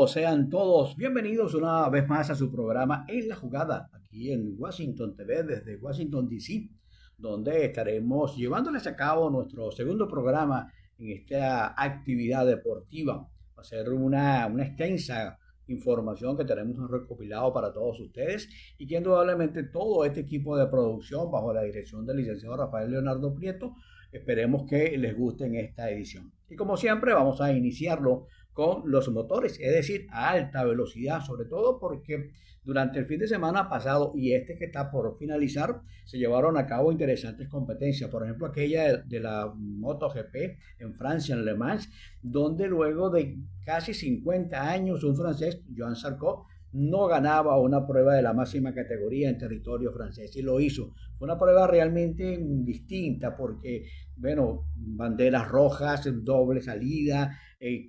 todos, sean todos bienvenidos una vez más a su programa En la Jugada, aquí en Washington TV, desde Washington DC, donde estaremos llevándoles a cabo nuestro segundo programa en esta actividad deportiva. Va a ser una extensa información que tenemos recopilado para todos ustedes y que indudablemente todo este equipo de producción, bajo la dirección del licenciado Rafael Leonardo Prieto, esperemos que les guste en esta edición. Y como siempre, vamos a iniciarlo con los motores, es decir, a alta velocidad, sobre todo porque durante el fin de semana pasado y este que está por finalizar, se llevaron a cabo interesantes competencias, por ejemplo aquella de la MotoGP en Francia, en Le Mans, donde luego de casi 50 años un francés, Joan Zarco, no ganaba una prueba de la máxima categoría en territorio francés y lo hizo. Fue una prueba realmente distinta porque, bueno, banderas rojas, doble salida,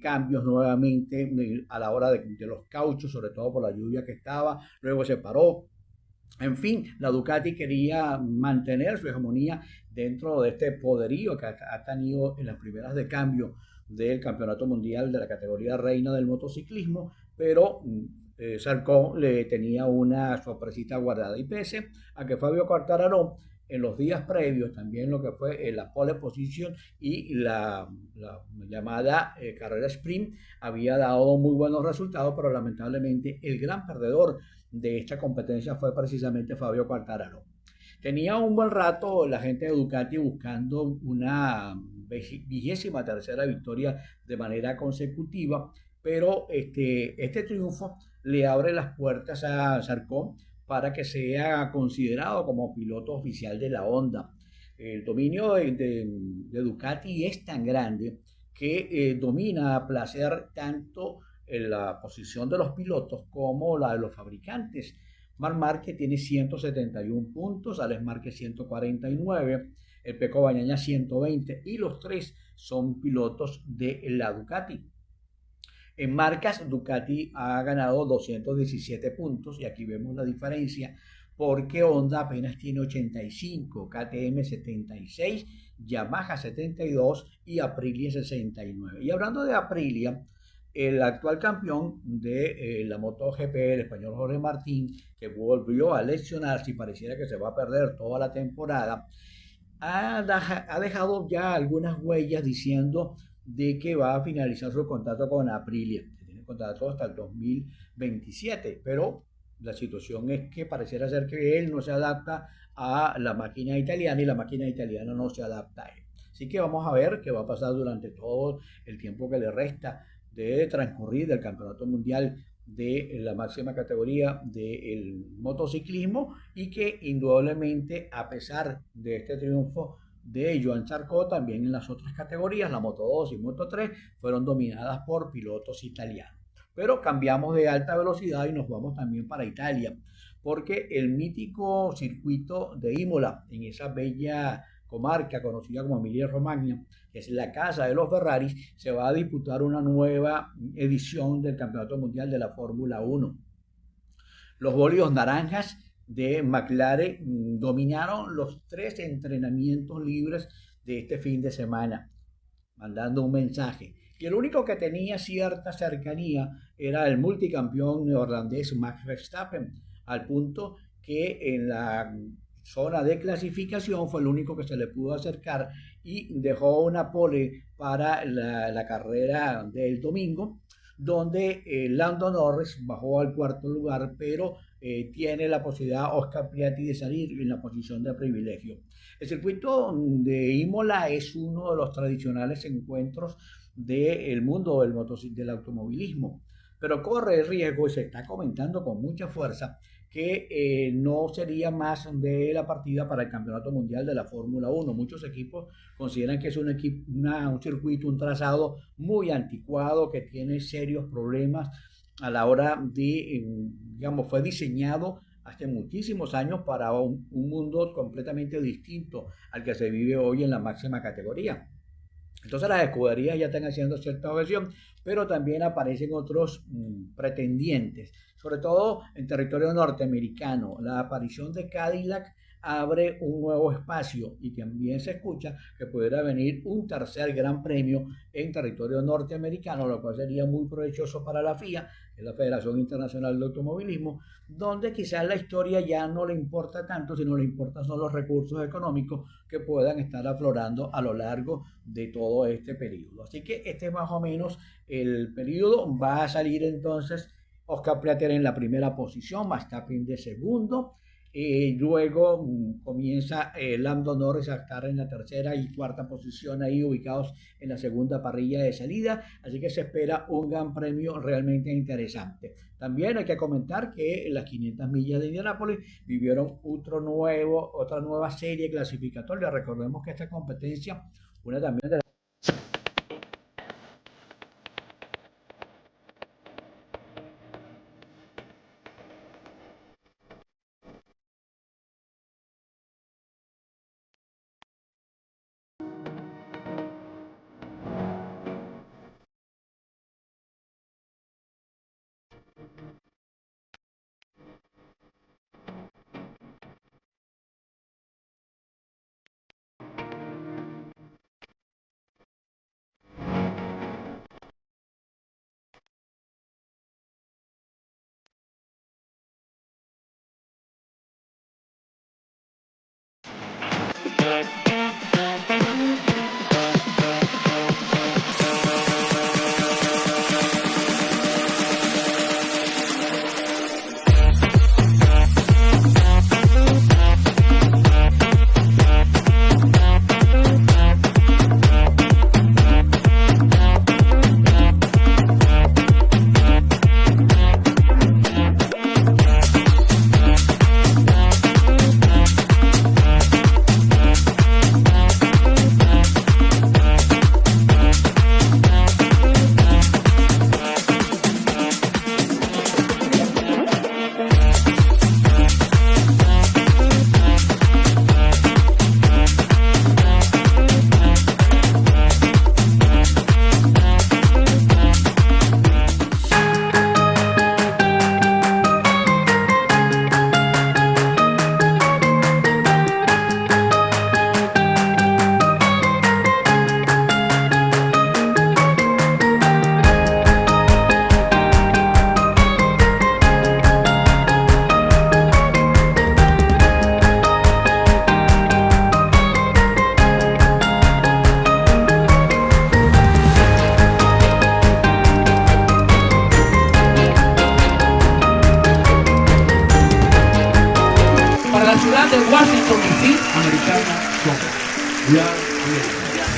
cambios nuevamente a la hora de los cauchos, sobre todo por la lluvia que estaba, luego se paró. En fin, la Ducati quería mantener su hegemonía dentro de este poderío que ha tenido en las primeras de cambio del Campeonato Mundial de la categoría reina del motociclismo, pero Zarco le tenía una sorpresita guardada. Y pese a que Fabio Quartararo en los días previos, también lo que fue la pole position y la llamada carrera sprint, había dado muy buenos resultados, pero lamentablemente el gran perdedor de esta competencia fue precisamente Fabio Quartararo. Tenía un buen rato la gente de Ducati buscando una 23ª victoria de manera consecutiva, pero este triunfo le abre las puertas a Zarco para que sea considerado como piloto oficial de la Honda. El dominio de Ducati es tan grande que domina a placer tanto en la posición de los pilotos como la de los fabricantes. Marc Márquez tiene 171 puntos, Alex Márquez 149, el Peco Bagnaia 120 y los tres son pilotos de la Ducati. En marcas, Ducati ha ganado 217 puntos y aquí vemos la diferencia porque Honda apenas tiene 85, KTM 76, Yamaha 72 y Aprilia 69. Y hablando de Aprilia, el actual campeón de la MotoGP, el español Jorge Martín, que volvió a lesionarse y pareciera que se va a perder toda la temporada, ha dejado ya algunas huellas diciendo de que va a finalizar su contrato con Aprilia. Tiene contrato hasta el 2027, pero la situación es que pareciera ser que él no se adapta a la máquina italiana y la máquina italiana no se adapta a él. Así que vamos a ver qué va a pasar durante todo el tiempo que le resta de transcurrir del campeonato mundial de la máxima categoría del motociclismo y que indudablemente a pesar de este triunfo de Joan Zarco, también en las otras categorías, la Moto 2 y Moto 3, fueron dominadas por pilotos italianos. Pero cambiamos de alta velocidad y nos vamos también para Italia, porque el mítico circuito de Imola, en esa bella comarca conocida como Emilia Romagna, que es la casa de los Ferraris, se va a disputar una nueva edición del Campeonato Mundial de la Fórmula 1. Los bólidos naranjas de McLaren dominaron los tres entrenamientos libres de este fin de semana, mandando un mensaje. Y el único que tenía cierta cercanía era el multicampeón neerlandés Max Verstappen, al punto que en la zona de clasificación fue el único que se le pudo acercar y dejó una pole para la carrera del domingo, donde Lando Norris bajó al cuarto lugar, pero tiene la posibilidad Oscar Piastri de salir en la posición de privilegio. El circuito de Imola es uno de los tradicionales encuentros del mundo del automovilismo, pero corre el riesgo y se está comentando con mucha fuerza que no sería más de la partida para el Campeonato Mundial de la Fórmula 1. Muchos equipos consideran que es un circuito, un trazado muy anticuado, que tiene serios problemas a la hora de, digamos, fue diseñado hace muchísimos años para un mundo completamente distinto al que se vive hoy en la máxima categoría. Entonces las escuderías ya están haciendo cierta objeción, pero también aparecen otros pretendientes, sobre todo en territorio norteamericano. La aparición de Cadillac abre un nuevo espacio y también se escucha que pudiera venir un tercer gran premio en territorio norteamericano, lo cual sería muy provechoso para la FIA, que es la Federación Internacional de Automovilismo, donde quizás la historia ya no le importa tanto, sino le importan son los recursos económicos que puedan estar aflorando a lo largo de todo este periodo. Así que este es más o menos el periodo. Va a salir entonces Oscar Piastri en la primera posición, Verstappen de segundo. Luego comienza Lando Norris a estar en la tercera y cuarta posición ahí ubicados en la segunda parrilla de salida, así que se espera un gran premio realmente interesante. También hay que comentar que en las 500 millas de Indianápolis vivieron otra nueva serie clasificatoria. Recordemos que esta competencia, una también de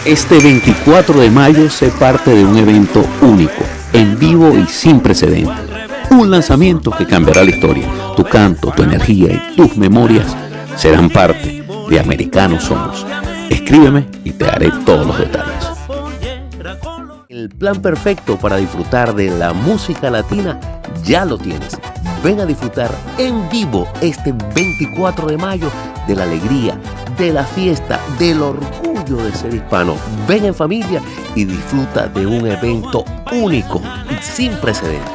Este 24 de mayo se parte de un evento único, en vivo y sin precedentes. Un lanzamiento que cambiará la historia. Tu canto, tu energía y tus memorias serán parte de Americanos Somos. Escríbeme y te daré todos los detalles. El plan perfecto para disfrutar de la música latina ya lo tienes. Ven a disfrutar en vivo este 24 de mayo de la alegría, de la fiesta, del orgullo de ser hispano. Ven en familia y disfruta de un evento único y sin precedentes.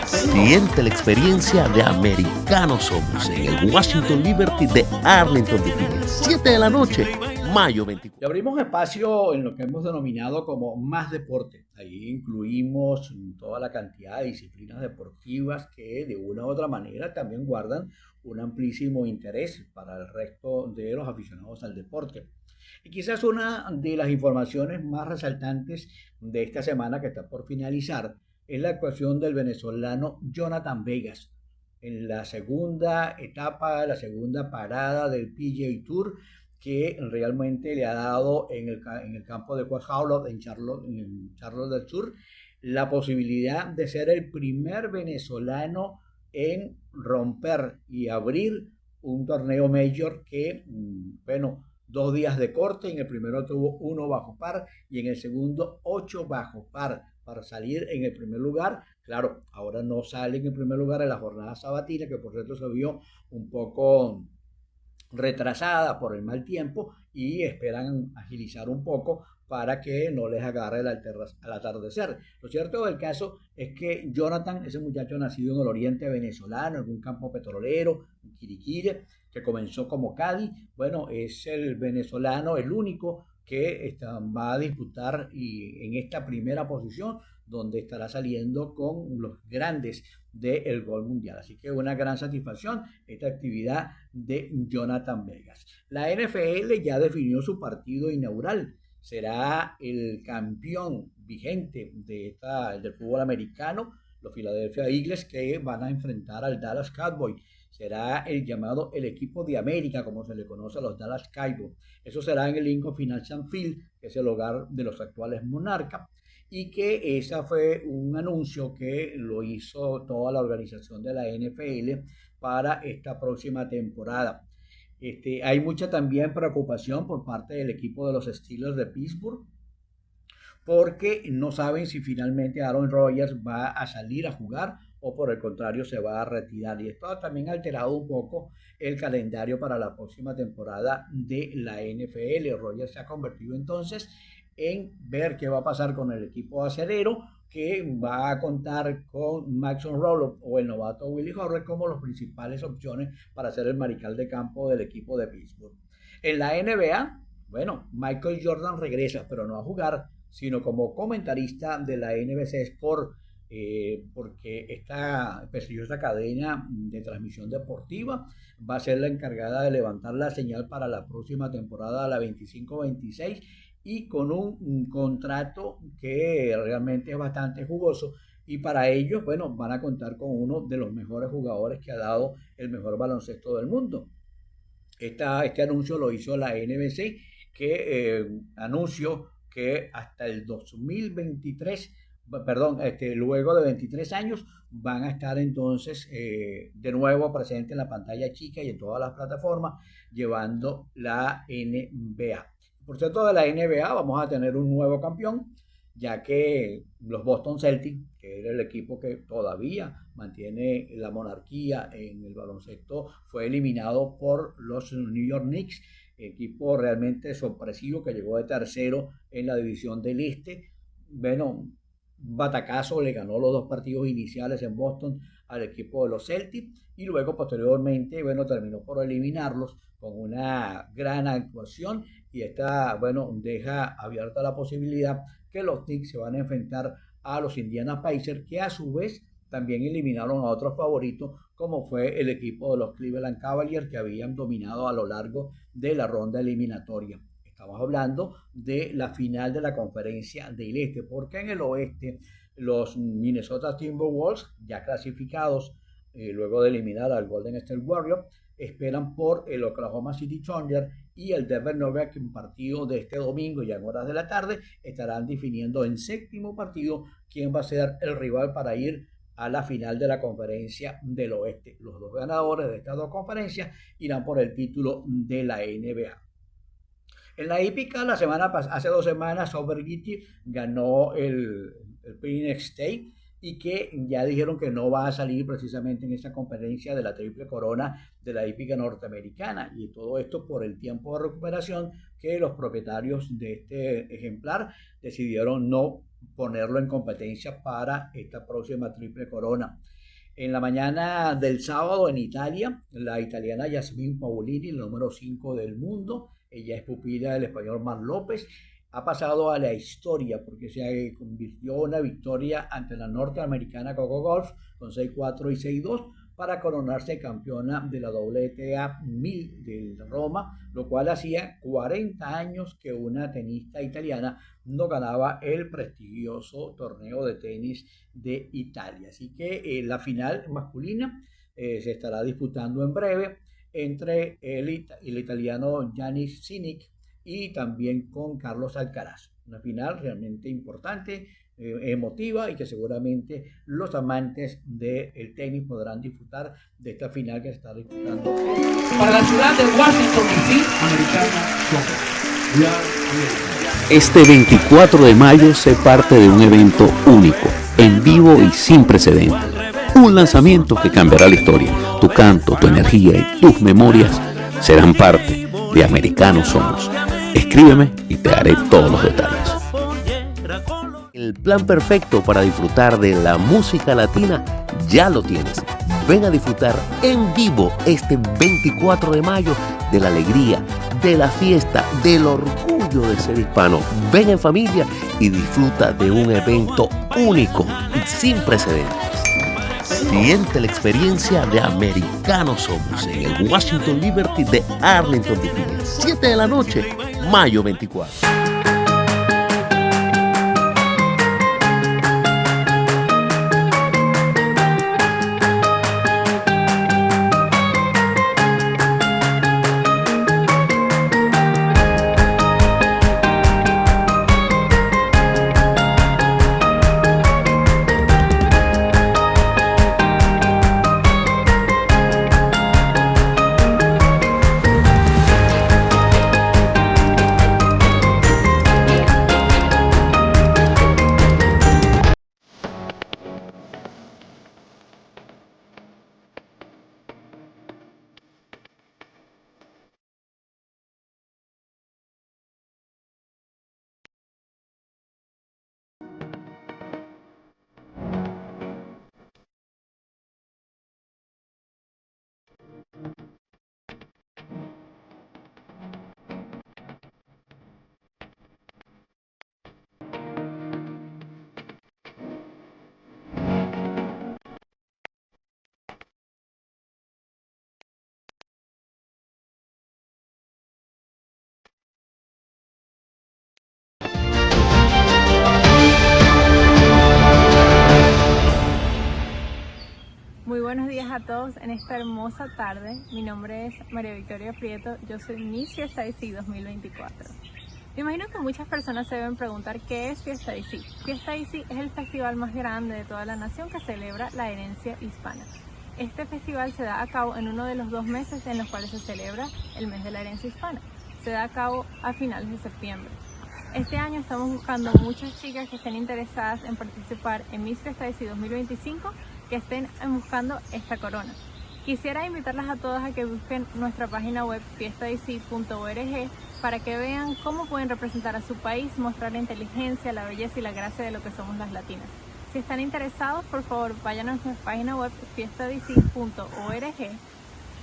Siente la experiencia de Americanos Somos en el Washington Liberty de Arlington, Virginia. 7 de la noche, mayo 24. Y abrimos espacio en lo que hemos denominado como Más Deporte. Ahí incluimos toda la cantidad de disciplinas deportivas que de una u otra manera también guardan un amplísimo interés para el resto de los aficionados al deporte. Y quizás una de las informaciones más resaltantes de esta semana que está por finalizar es la actuación del venezolano Jonathan Vegas en la segunda etapa, la segunda parada del PGA Tour, que realmente le ha dado en el campo de West Howlett en Charlotte del Sur la posibilidad de ser el primer venezolano en romper y abrir un torneo mayor que, bueno, 2 días de corte. En el primero tuvo 1 bajo par y en el segundo 8 bajo par para salir en el primer lugar. Claro, ahora no sale en el primer lugar en la jornada sabatina, que por cierto se vio un poco retrasada por el mal tiempo y esperan agilizar un poco para que no les agarre al atardecer. Lo cierto del caso es que Jonathan, ese muchacho nacido en el oriente venezolano, en un campo petrolero, en Quiriquire, que comenzó como Cádiz, bueno, es el venezolano, el único que va a disputar y en esta primera posición, donde estará saliendo con los grandes del gol mundial. Así que una gran satisfacción esta actividad de Jonathan Vegas. La NFL ya definió su partido inaugural. Será el campeón vigente del fútbol americano, los Philadelphia Eagles, que van a enfrentar al Dallas Cowboys. Será el llamado el equipo de América, como se le conoce a los Dallas Cowboys. Eso será en el Lincoln Financial Field, que es el hogar de los actuales Monarcas, y que ese fue un anuncio que lo hizo toda la organización de la NFL para esta próxima temporada. Hay mucha también preocupación por parte del equipo de los Steelers de Pittsburgh, porque no saben si finalmente Aaron Rodgers va a salir a jugar o por el contrario se va a retirar. Y esto también ha alterado un poco el calendario para la próxima temporada de la NFL. Rodgers se ha convertido entonces en ver qué va a pasar con el equipo acerero, que va a contar con Mason Rudolph o el novato Willie Horner como las principales opciones para ser el mariscal de campo del equipo de Pittsburgh. En la NBA, bueno, Michael Jordan regresa, pero no a jugar, sino como comentarista de la NBC Sport, porque esta prestigiosa cadena de transmisión deportiva va a ser la encargada de levantar la señal para la próxima temporada, la 25-26, y con un contrato que realmente es bastante jugoso, y para ellos, bueno, van a contar con uno de los mejores jugadores que ha dado el mejor baloncesto del mundo. Este anuncio lo hizo la NBC, que anunció que hasta el 2023, luego de 23 años, van a estar entonces de nuevo presentes en la pantalla chica y en todas las plataformas, llevando la NBA. Por cierto, de la NBA vamos a tener un nuevo campeón, ya que los Boston Celtics, que era el equipo que todavía mantiene la monarquía en el baloncesto, fue eliminado por los New York Knicks, equipo realmente sorpresivo que llegó de tercero en la división del Este. Bueno, batacazo, le ganó los dos partidos iniciales en Boston al equipo de los Celtics y luego posteriormente, bueno, terminó por eliminarlos con una gran actuación, y esta, bueno, deja abierta la posibilidad que los Knicks se van a enfrentar a los Indiana Pacers, que a su vez también eliminaron a otros favoritos, como fue el equipo de los Cleveland Cavaliers, que habían dominado a lo largo de la ronda eliminatoria. Estamos hablando de la final de la conferencia del Este, porque en el oeste los Minnesota Timberwolves, ya clasificados luego de eliminar al Golden State Warriors, esperan por el Oklahoma City Thunder y el Denver Nuggets, que en partido de este domingo, ya en horas de la tarde, estarán definiendo en séptimo partido quién va a ser el rival para ir a la final de la conferencia del oeste. Los dos ganadores de estas dos conferencias irán por el título de la NBA. En la hípica, hace 2 semanas, Overgity ganó el Phoenix State, y que ya dijeron que no va a salir precisamente en esta conferencia de la triple corona de la hípica norteamericana, y todo esto por el tiempo de recuperación que los propietarios de este ejemplar decidieron no ponerlo en competencia para esta próxima triple corona. En la mañana del sábado en Italia, la italiana Yasmine Paolini, el número 5 del mundo, ella es pupila del español Marc López, ha pasado a la historia porque se convirtió en una victoria ante la norteamericana Coco Gauff con 6-4 y 6-2 para coronarse campeona de la WTA 1000 de Roma, lo cual hacía 40 años que una tenista italiana no ganaba el prestigioso torneo de tenis de Italia. Así que la final masculina se estará disputando en breve entre el italiano Jannik Sinner y también con Carlos Alcaraz. Una final realmente importante, emotiva, y que seguramente los amantes del tenis podrán disfrutar de esta final que se está disputando para la ciudad de Washington, D.C. Americana Soccer. Este 24 de mayo se parte de un evento único, en vivo y sin precedentes. Un lanzamiento que cambiará la historia. Tu canto, tu energía y tus memorias serán parte de Americanos Somos. Escríbeme y te daré todos los detalles. El plan perfecto para disfrutar de la música latina ya lo tienes. Ven a disfrutar en vivo este 24 de mayo de la alegría, de la fiesta, del orgullo de ser hispano. Ven en familia y disfruta de un evento único y sin precedentes. Siente la experiencia de Americanos Somos en el Washington Liberty de Arlington, Virginia. 7 de la noche, mayo 24. Muy buenos días a todos en esta hermosa tarde. Mi nombre es María Victoria Prieto, yo soy Miss Fiesta DC 2024. Me imagino que muchas personas se deben preguntar qué es Fiesta DC. Fiesta DC es el festival más grande de toda la nación que celebra la herencia hispana. Este festival se da a cabo en uno de los 2 meses en los cuales se celebra el mes de la herencia hispana. Se da a cabo a finales de septiembre. Este año estamos buscando muchas chicas que estén interesadas en participar en Miss Fiesta DC 2025 que estén buscando esta corona. Quisiera invitarlas a todas a que busquen nuestra página web fiestadc.org para que vean cómo pueden representar a su país, mostrar la inteligencia, la belleza y la gracia de lo que somos las latinas. Si están interesados, por favor, vayan a nuestra página web fiestadc.org.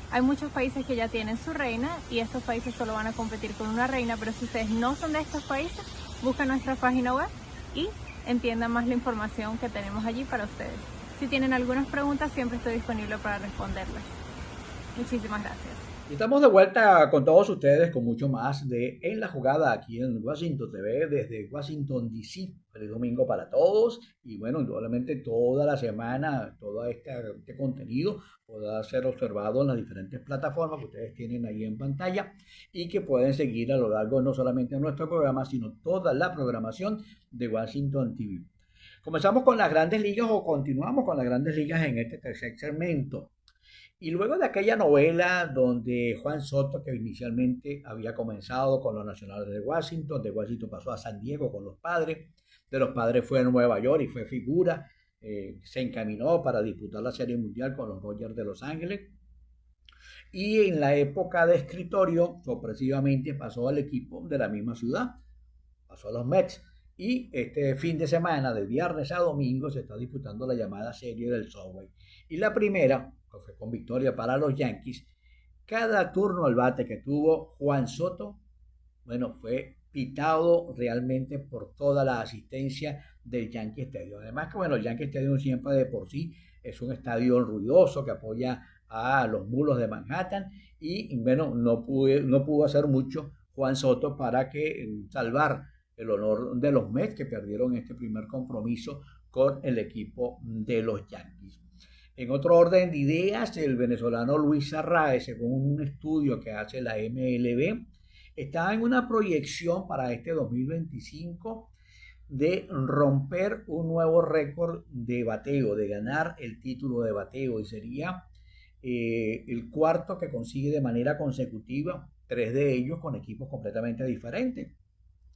Hay muchos países que ya tienen su reina y estos países solo van a competir con una reina, pero si ustedes no son de estos países, busquen nuestra página web y entiendan más la información que tenemos allí para ustedes. Si tienen algunas preguntas, siempre estoy disponible para responderlas. Muchísimas gracias. Estamos de vuelta con todos ustedes con mucho más de En la Jugada aquí en Washington TV desde Washington DC. Feliz domingo para todos y bueno, indudablemente toda la semana todo este contenido podrá ser observado en las diferentes plataformas que ustedes tienen ahí en pantalla y que pueden seguir a lo largo no solamente de nuestro programa, sino toda la programación de Washington TV. Comenzamos con las grandes ligas o continuamos con las grandes ligas en este tercer segmento. Y luego de aquella novela donde Juan Soto, que inicialmente había comenzado con los Nacionales de Washington pasó a San Diego con los Padres, de los Padres fue a Nueva York y fue figura, se encaminó para disputar la Serie Mundial con los Dodgers de Los Ángeles. Y en la época de escritorio, sorpresivamente pasó al equipo de la misma ciudad, pasó a los Mets. Y este fin de semana, de viernes a domingo, se está disputando la llamada Serie del Subway. Y la primera, que fue con victoria para los Yankees, cada turno al bate que tuvo Juan Soto, bueno, fue pitado realmente por toda la asistencia del Yankee Stadium. Además que, bueno, el Yankee Stadium siempre de por sí es un estadio ruidoso que apoya a los mulos de Manhattan y, bueno, no pudo hacer mucho Juan Soto para que salvar el honor de los Mets que perdieron este primer compromiso con el equipo de los Yankees. En otro orden de ideas, el venezolano Luis Arraez, según un estudio que hace la MLB, está en una proyección para este 2025 de romper un nuevo récord de bateo, de ganar el título de bateo y sería el cuarto que consigue de manera consecutiva, 3 de ellos con equipos completamente diferentes.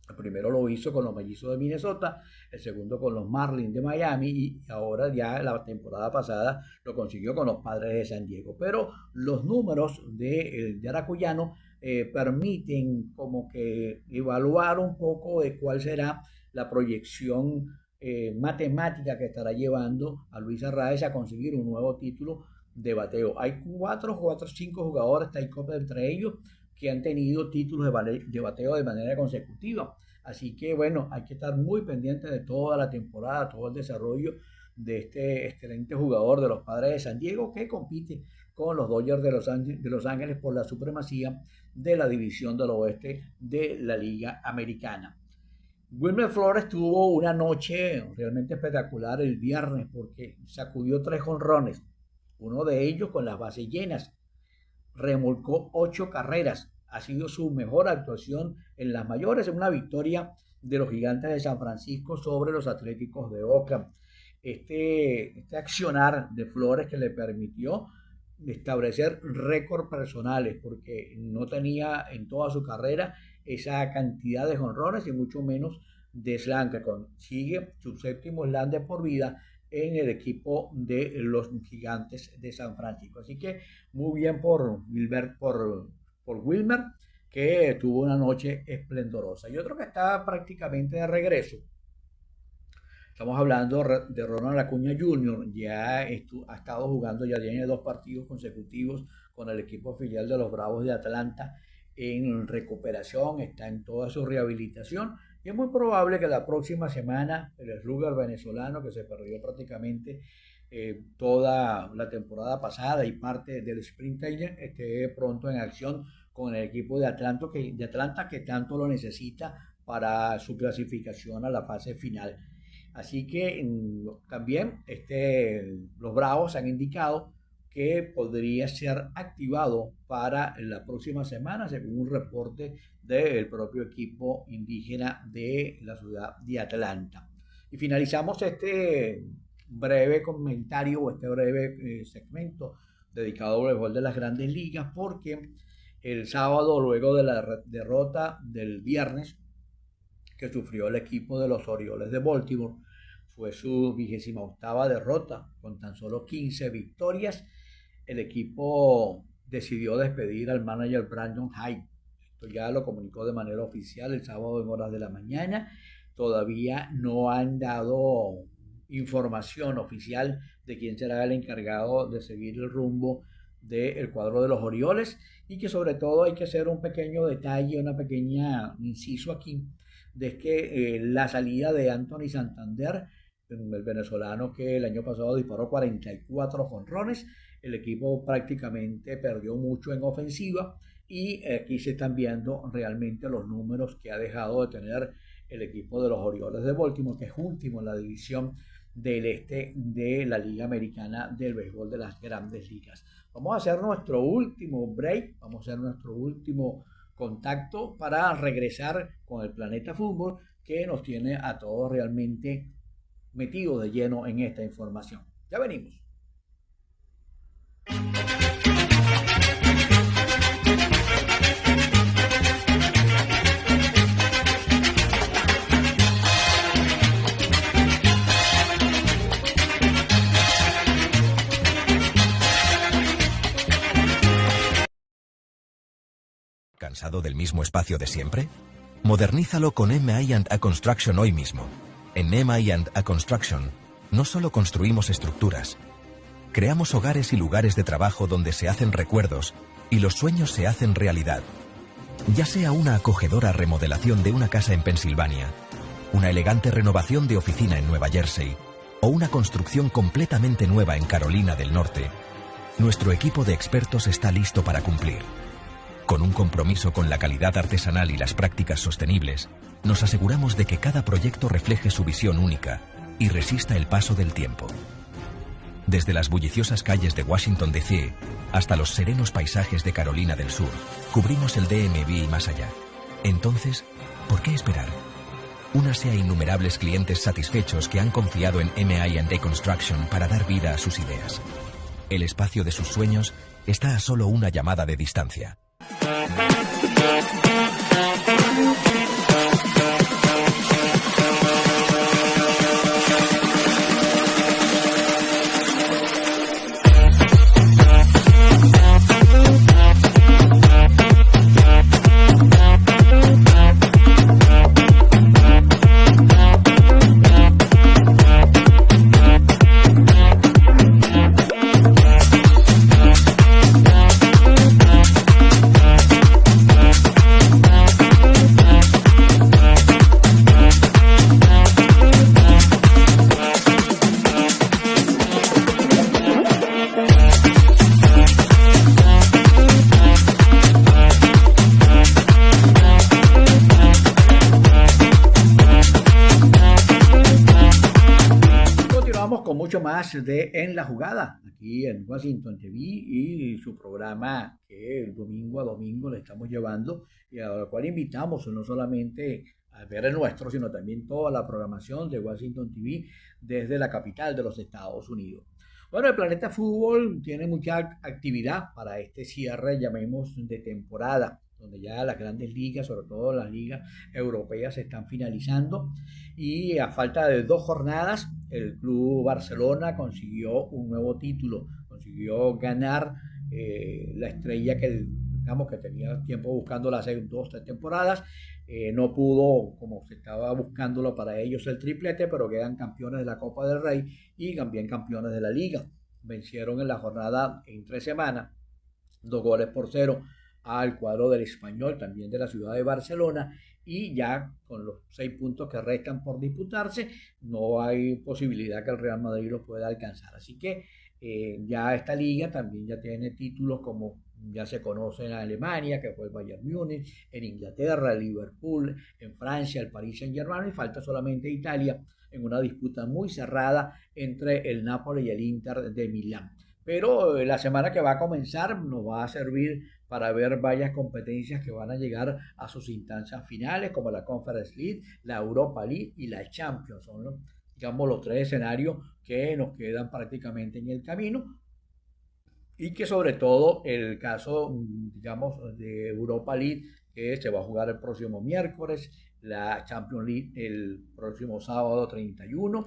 El primero lo hizo con los Mellizos de Minnesota, el segundo con los Marlins de Miami y ahora ya la temporada pasada lo consiguió con los Padres de San Diego. Pero los números del yaracuyano permiten como que evaluar un poco de cuál será la proyección matemática que estará llevando a Luis Arraez a conseguir un nuevo título de bateo. Hay cuatro o 5 jugadores, entre ellos, que han tenido títulos de bateo de manera consecutiva. Así que bueno, hay que estar muy pendiente de toda la temporada, todo el desarrollo de este excelente jugador de los Padres de San Diego, que compite con los Dodgers de Los Ángeles por la supremacía de la división del oeste de la Liga Americana. Wilmer Flores tuvo una noche realmente espectacular el viernes porque sacudió 3 jonrones, uno de ellos con las bases llenas, remolcó 8 carreras, ha sido su mejor actuación en las mayores, en una victoria de los Gigantes de San Francisco sobre los Atléticos de Oakland. Este accionar de Flores que le permitió establecer récords personales porque no tenía en toda su carrera esa cantidad de jonrones y mucho menos de slam, que consigue su 7º slam de por vida en el equipo de los Gigantes de San Francisco. Así que muy bien por Wilmer, que tuvo una noche esplendorosa. Y otro que está prácticamente de regreso, estamos hablando de Ronald Acuña Jr., ya ha estado jugando, ya tiene 2 partidos consecutivos con el equipo filial de los Bravos de Atlanta en recuperación, está en toda su rehabilitación y es muy probable que la próxima semana el slugger venezolano, que se perdió prácticamente toda la temporada pasada y parte del sprint training, esté pronto en acción con el equipo de Atlanta que tanto lo necesita para su clasificación a la fase final. Así que también los Bravos han indicado que podría ser activado para la próxima semana, según un reporte del propio equipo indígena de la ciudad de Atlanta. Y finalizamos este breve comentario o este breve segmento dedicado al béisbol de las Grandes Ligas, porque el sábado, luego de la derrota del viernes que sufrió el equipo de los Orioles de Baltimore, fue su 28ª derrota con tan solo 15 victorias. El equipo decidió despedir al manager Brandon Hyde. Esto ya lo comunicó de manera oficial el sábado en horas de la mañana. Todavía no han dado información oficial de quién será el encargado de seguir el rumbo del cuadro de los Orioles, y que sobre todo hay que hacer un pequeño detalle, una pequeña inciso aquí, de que la salida de Anthony Santander, el venezolano que el año pasado disparó 44 jonrones, el equipo prácticamente perdió mucho en ofensiva, y aquí se están viendo realmente los números que ha dejado de tener el equipo de los Orioles de Baltimore, que es último en la división del este de la Liga Americana del béisbol de las Grandes Ligas. Vamos a hacer nuestro último break, vamos a hacer nuestro último contacto para regresar con el Planeta Fútbol, que nos tiene a todos realmente metidos de lleno en esta información. Ya venimos. ¿Cansado del mismo espacio de siempre? Modernízalo con M.I.A. Construction hoy mismo. En M.I.A. Construction no solo construimos estructuras, creamos hogares y lugares de trabajo donde se hacen recuerdos y los sueños se hacen realidad. Ya sea una acogedora remodelación de una casa en Pensilvania, una elegante renovación de oficina en Nueva Jersey o una construcción completamente nueva en Carolina del Norte, nuestro equipo de expertos está listo para cumplir. Con un compromiso con la calidad artesanal y las prácticas sostenibles, nos aseguramos de que cada proyecto refleje su visión única y resista el paso del tiempo. Desde las bulliciosas calles de Washington D.C. hasta los serenos paisajes de Carolina del Sur, cubrimos el DMV y más allá. Entonces, ¿por qué esperar? Únase a innumerables clientes satisfechos que han confiado en M.I.A. Construction para dar vida a sus ideas. El espacio de sus sueños está a solo una llamada de distancia. mucho más de En la Jugada, aquí en Washington TV y su programa que el domingo a domingo le estamos llevando y al cual invitamos no solamente a ver el nuestro, sino también toda la programación de Washington TV desde la capital de los Estados Unidos. Bueno, el Planeta Fútbol tiene mucha actividad para este cierre, llamemos, de temporada, donde ya las grandes ligas, sobre todo las ligas europeas, se están finalizando y a falta de 2 jornadas, el Club Barcelona consiguió un nuevo título, consiguió ganar la estrella que, digamos, que tenía tiempo buscándola hace 2 o 3 temporadas. No pudo, como se estaba buscándolo para ellos, el triplete, pero quedan campeones de la Copa del Rey y también campeones de la Liga. Vencieron en la jornada en 3 semanas, 2-0 al cuadro del Español, también de la ciudad de Barcelona, y ya con los 6 puntos que restan por disputarse, no hay posibilidad que el Real Madrid los pueda alcanzar. Así que ya esta liga también ya tiene títulos como ya se conoce en Alemania, que fue el Bayern Múnich, en Inglaterra, el Liverpool, en Francia, el Paris Saint-Germain, y falta solamente Italia en una disputa muy cerrada entre el Napoli y el Inter de Milán. Pero la semana que va a comenzar nos va a servir para ver varias competencias que van a llegar a sus instancias finales, como la Conference League, la Europa League y la Champions. Son, digamos, los 3 escenarios que nos quedan prácticamente en el camino y que sobre todo el caso, digamos, de Europa League, que se va a jugar el próximo miércoles, la Champions League el próximo sábado 31,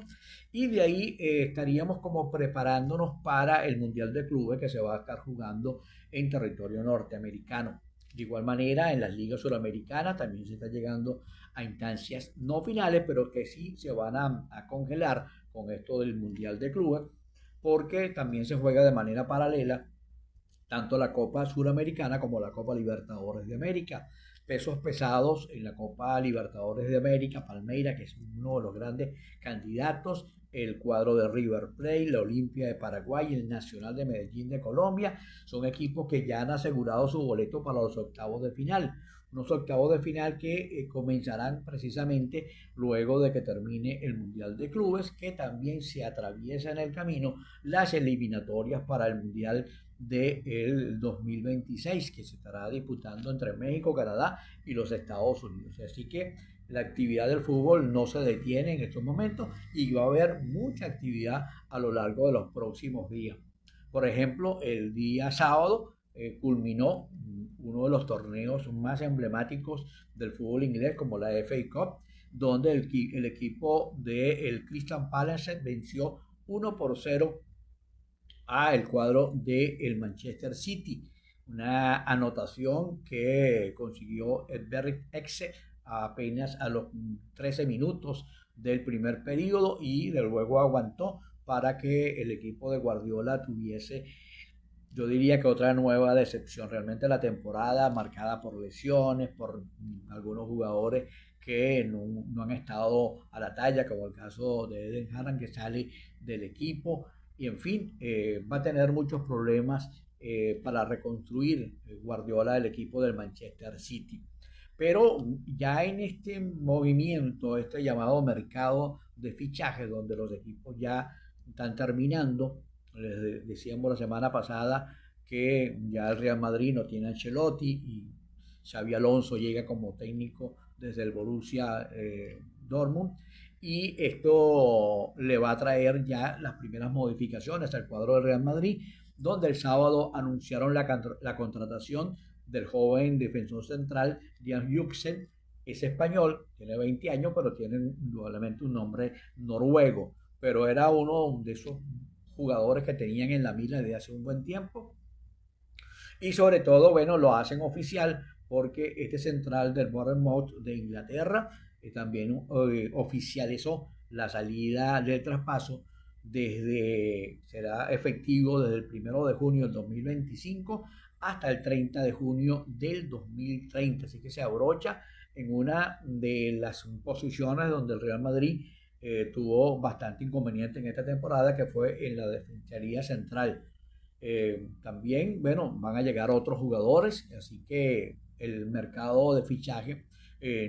y de ahí estaríamos como preparándonos para el Mundial de Clubes que se va a estar jugando en territorio norteamericano. De igual manera, en las ligas suramericanas también se está llegando a instancias no finales, pero que sí se van a congelar con esto del Mundial de Clubes, porque también se juega de manera paralela tanto la Copa Suramericana como la Copa Libertadores de América. Pesos pesados en la Copa Libertadores de América, Palmeiras, que es uno de los grandes candidatos, el cuadro de River Plate, la Olimpia de Paraguay, el Nacional de Medellín de Colombia, son equipos que ya han asegurado su boleto para los octavos de final. Unos octavos de final que comenzarán precisamente luego de que termine el Mundial de Clubes, que también se atraviesa en el camino las eliminatorias para el Mundial del 2026, que se estará disputando entre México, Canadá y los Estados Unidos. Así que la actividad del fútbol no se detiene en estos momentos y va a haber mucha actividad a lo largo de los próximos días. Por ejemplo, el día sábado culminó uno de los torneos más emblemáticos del fútbol inglés, como la FA Cup, donde el equipo del Crystal Palace venció 1-0 al cuadro del Manchester City. Una anotación que consiguió Edberg Exe apenas a los 13 minutos del primer periodo y de luego aguantó para que el equipo de Guardiola tuviese, yo diría que otra nueva decepción. Realmente la temporada marcada por lesiones, por algunos jugadores que no han estado a la talla, como el caso de Eden Hazard, que sale del equipo, y en fin, va a tener muchos problemas para reconstruir Guardiola el equipo del Manchester City. Pero ya en este movimiento, este llamado mercado de fichajes, donde los equipos ya están terminando, les decíamos la semana pasada que ya el Real Madrid no tiene a Ancelotti y Xabi Alonso llega como técnico desde el Borussia Dortmund, y esto le va a traer ya las primeras modificaciones al cuadro del Real Madrid, donde el sábado anunciaron la contratación del joven defensor central Jan Juxen. Es español, tiene 20 años, pero tiene probablemente un nombre noruego, pero era uno de esos jugadores que tenían en la mira desde hace un buen tiempo, y sobre todo, bueno, lo hacen oficial porque este central del Bournemouth de Inglaterra también oficializó la salida del traspaso será efectivo desde el 1 de junio del 2025 hasta el 30 de junio del 2030. Así que se abrocha en una de las posiciones donde el Real Madrid tuvo bastante inconveniente en esta temporada, que fue en la defensoría central. También, bueno, van a llegar otros jugadores, así que el mercado de fichaje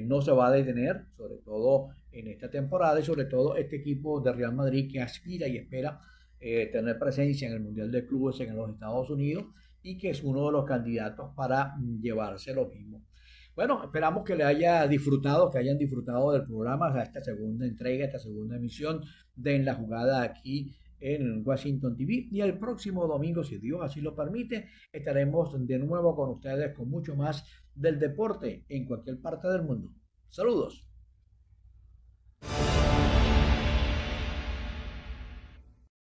no se va a detener, sobre todo en esta temporada y sobre todo este equipo de Real Madrid que aspira y espera tener presencia en el Mundial de Clubes en los Estados Unidos y que es uno de los candidatos para llevarse lo mismo. Bueno, esperamos que le haya disfrutado, que hayan disfrutado del programa, o sea, esta segunda entrega, esta segunda emisión de En la Jugada aquí en Washington TV. Y el próximo domingo, si Dios así lo permite, estaremos de nuevo con ustedes con mucho más del deporte en cualquier parte del mundo. Saludos.